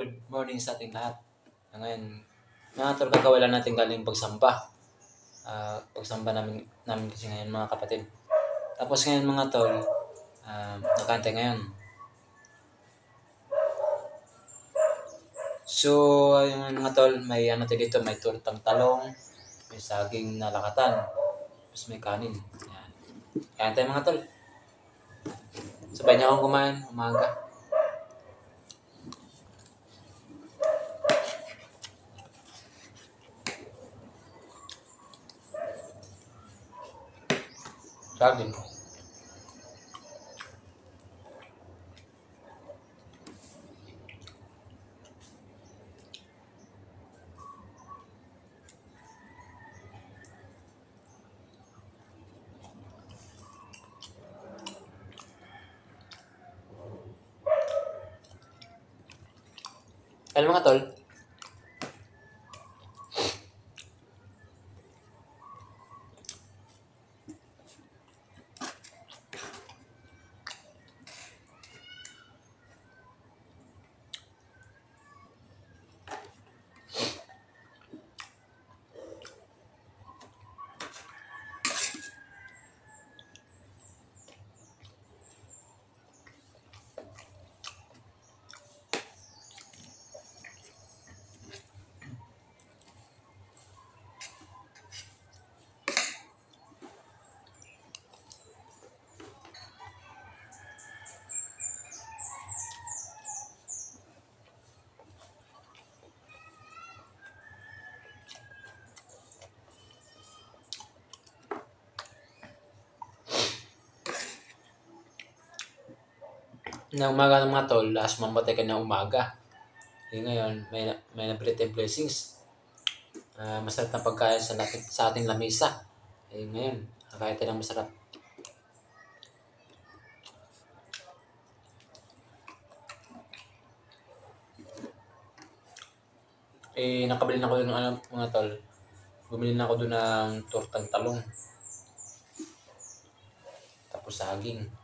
good morning sa ating lahat. Ngayon, mga tol, kakawalan natin galing pagsamba. Pagsamba namin kasi ngayon mga kapatid. Tapos ngayon mga tol, nakantay ngayon. So, yung mga tol, may ano tayo dito, may tortang talong, may saging na lakatan, tapos may kanin. Yan. Kain tayo mga tol. Sabay niya akong kumain, umaga. Saging. Alam mga tol, na umaga ng mga tol, last mamatay ka na umaga. Ngayon, may na-pretend blessings. Masarap na pagkain sa ating lamesa. Ngayon, kakain tayo ng masarap. Nakabili na ako doon ng mga tol. Bumili na ako doon ng tortang talong. Tapos saging.